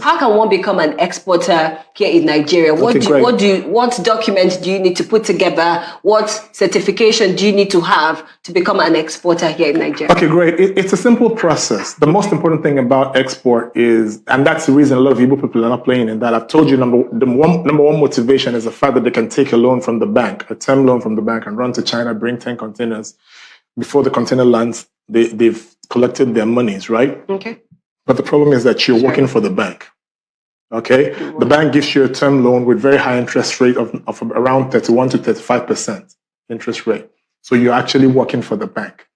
How can one become an exporter here in Nigeria? What documents do you need to put together? What certification do you need to have to become an exporter here in Nigeria? Okay, great. It's a simple process. The most important thing about export is, and that's the reason a lot of Igbo people are not playing in that. I've told you number one motivation is the fact that they can take a loan from the bank, a term loan from the bank, and run to China, bring 10 containers. Before the container lands, they've collected their monies, right? Okay. But the problem is that you're working for the bank. Okay? The bank gives you a term loan with very high interest rate of around 31 to 35% interest rate. So you're actually working for the bank.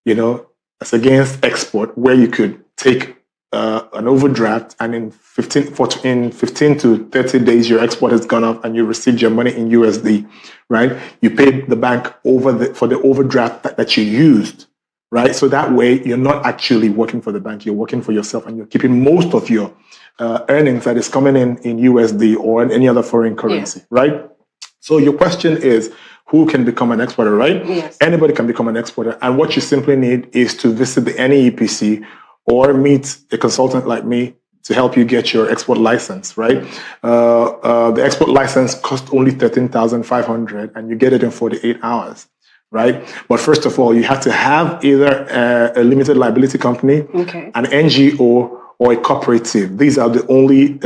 You know, as against export, where you could take an overdraft and in 15 to 30 days, your export has gone up and you received your money in USD, right? You paid the bank for the overdraft that you used, right? So that way you're not actually working for the bank, you're working for yourself and you're keeping most of your earnings that is coming in USD or in any other foreign currency, right? So your question is, who can become an exporter, right? Yes. Anybody can become an exporter. And what you simply need is to visit the NEPC or meet a consultant like me to help you get your export license, right? The export license costs only $13,500 and you get it in 48 hours, right? But first of all, you have to have either a limited liability company, an NGO, or a cooperative. These are the only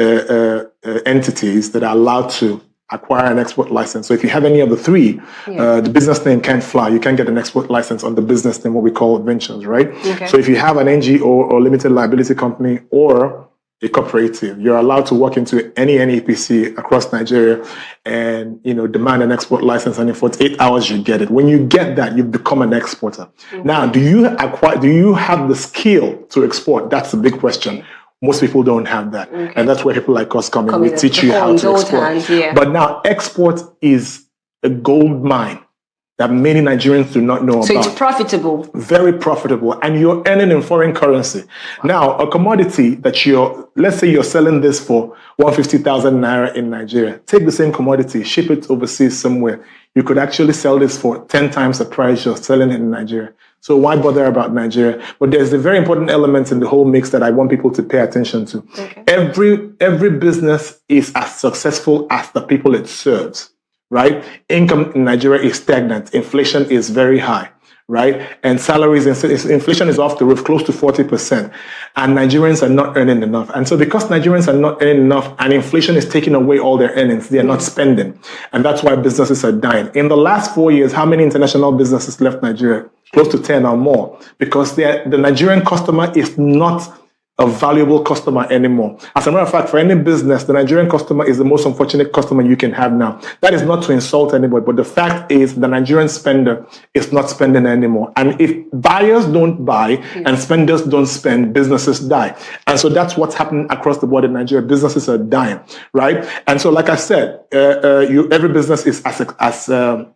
entities that are allowed to acquire an export license. So if you have any of the three, the business name can't fly. You can't get an export license on the business name, what we call ventures, right? Okay. So if you have an NGO or limited liability company or a cooperative, you're allowed to walk into any NEPC across Nigeria and, you know, demand an export license, and in 48 hours you get it. When you get that, you become an exporter. Now, do you have the skill to export? That's the big question. Most people don't have that. And that's where people like us come in. We teach you how to export. But now export is a gold mine that many Nigerians do not know about. So it's profitable. Very profitable. And you're earning in foreign currency. Now, a commodity that let's say you're selling this for 150,000 naira in Nigeria. Take the same commodity, ship it overseas somewhere. You could actually sell this for 10 times the price you're selling it in Nigeria. So why bother about Nigeria? But there's a very important element in the whole mix that I want people to pay attention to. Okay. Every business is as successful as the people it serves, right? Income in Nigeria is stagnant. Inflation is very high, right? And salaries, inflation is off the roof, close to 40%. And Nigerians are not earning enough. And so because Nigerians are not earning enough and inflation is taking away all their earnings, they are not spending. And that's why businesses are dying. In the last 4 years, how many international businesses left Nigeria? Close to 10 or more, because the Nigerian customer is not a valuable customer anymore. As a matter of fact, for any business, the Nigerian customer is the most unfortunate customer you can have now. That is not to insult anybody, but the fact is the Nigerian spender is not spending anymore. And if buyers don't buy and spenders don't spend, businesses die. And so that's what's happening across the board in Nigeria. Businesses are dying, right? And so, like I said, every business is as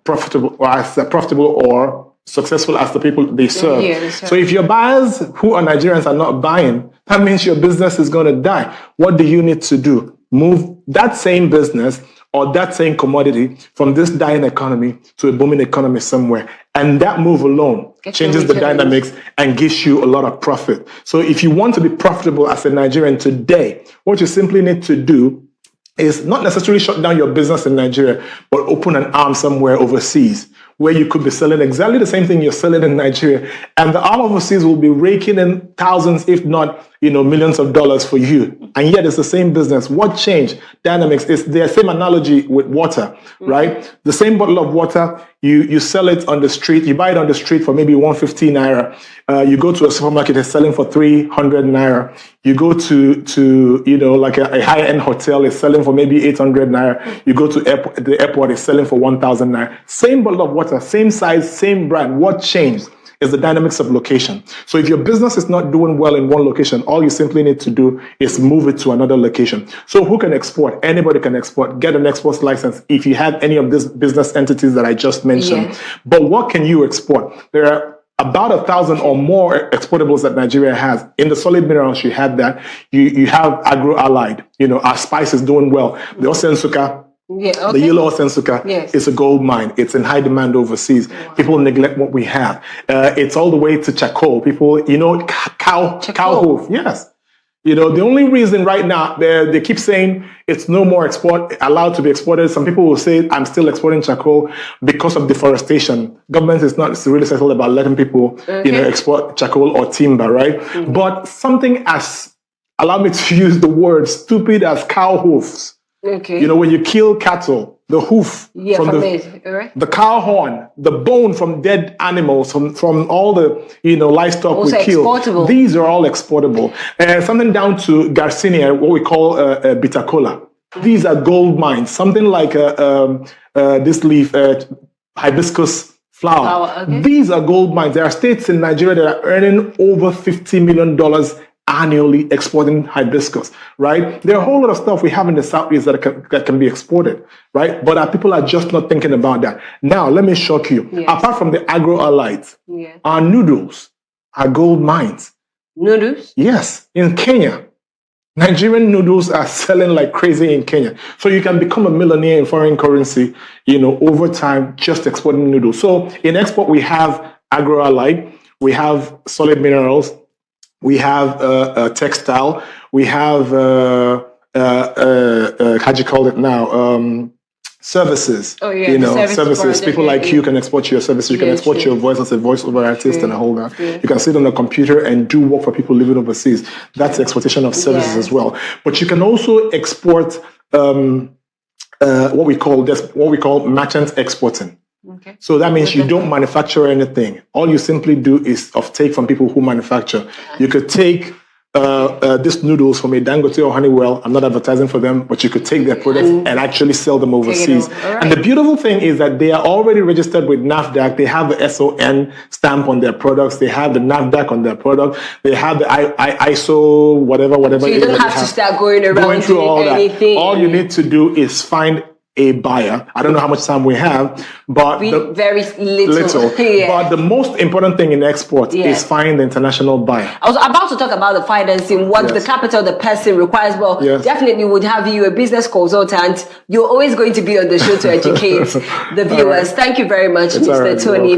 profitable or successful as the people they serve. So if your buyers who are Nigerians are not buying, that means your business is going to die. What do you need to do? Move that same business or that same commodity from this dying economy to a booming economy somewhere. And that move alone changes the dynamics and gives you a lot of profit. So if you want to be profitable as a Nigerian today, what you simply need to do is not necessarily shut down your business in Nigeria, but open an arm somewhere overseas, where you could be selling exactly the same thing you're selling in Nigeria. And the arm overseas will be raking in thousands, if not, millions of dollars for you. And yet it's the same business. What changed? Dynamics is the same analogy with water, right? The same bottle of water, you sell it on the street, you buy it on the street for maybe 150 naira. You go to a supermarket, it's selling for 300 naira. You go to like a high-end hotel, it's selling for maybe 800 naira. You go to the airport, it's selling for 1,000 naira. Same bottle of water, same size, same brand. What changed is the dynamics of location. So if your business is not doing well in one location, all you simply need to do is move it to another location. So who can export? Anybody can export. Get an export license if you have any of these business entities that I just mentioned. Yeah. But what can you export? There are about 1,000 or more exportables that Nigeria has. In the solid minerals, you have that. You have agro-allied. Our spice is doing well. The Osensuka, the yellow Osensuka is a gold mine. It's in high demand overseas. Wow. People neglect what we have. It's all the way to charcoal. People, cow hoof. Yes. The only reason right now they keep saying it's no more allowed to be exported. Some people will say I'm still exporting charcoal because of deforestation. Government is not really settled about letting people, export charcoal or timber, right? Mm-hmm. But something allow me to use the word stupid as cow hoofs. Okay. When you kill cattle, the hoof from the cow horn, the bone from dead animals, from all the livestock also we kill. Exportable. These are all exportable. Something down to Garcinia, what we call bitter cola. These are gold mines. Something like this leaf, hibiscus flower. Okay. These are gold mines. There are states in Nigeria that are earning over $50 million annually exporting hibiscus, right? There are a whole lot of stuff we have in the Southeast that can be exported, right? But our people are just not thinking about that. Now, let me shock you. Yes. Apart from the agro-allied, our noodles are gold mines. Noodles? Yes, in Kenya. Nigerian noodles are selling like crazy in Kenya. So you can become a millionaire in foreign currency, over time, just exporting noodles. So in export, we have agro-allied, we have solid minerals, we have textile. We have how do you call it now? Services. Oh yeah, services. People like you can export your services. You can export your voice as a voiceover artist and a whole lot. You can sit on a computer and do work for people living overseas. That's exportation of services as well. But you can also export what we call merchant exporting. Okay. So that means you don't manufacture anything. All you simply do is take from people who manufacture. You could take these noodles from a Dangote or Honeywell. I'm not advertising for them, but you could take their products and actually sell them overseas. Right. And the beautiful thing is that they are already registered with NAFDAC. They have the SON stamp on their products. They have the NAFDAC on their product. They have the ISO, whatever. So you don't have to start going through all anything. That. All you need to do is find a buyer. I don't know how much time we have, but very little. But the most important thing in export is find the international buyer. I was about to talk about the financing, what the capital the person requires. Well, definitely would have you a business consultant. You're always going to be on the show to educate the viewers. Thank you very much, Mr. Tony.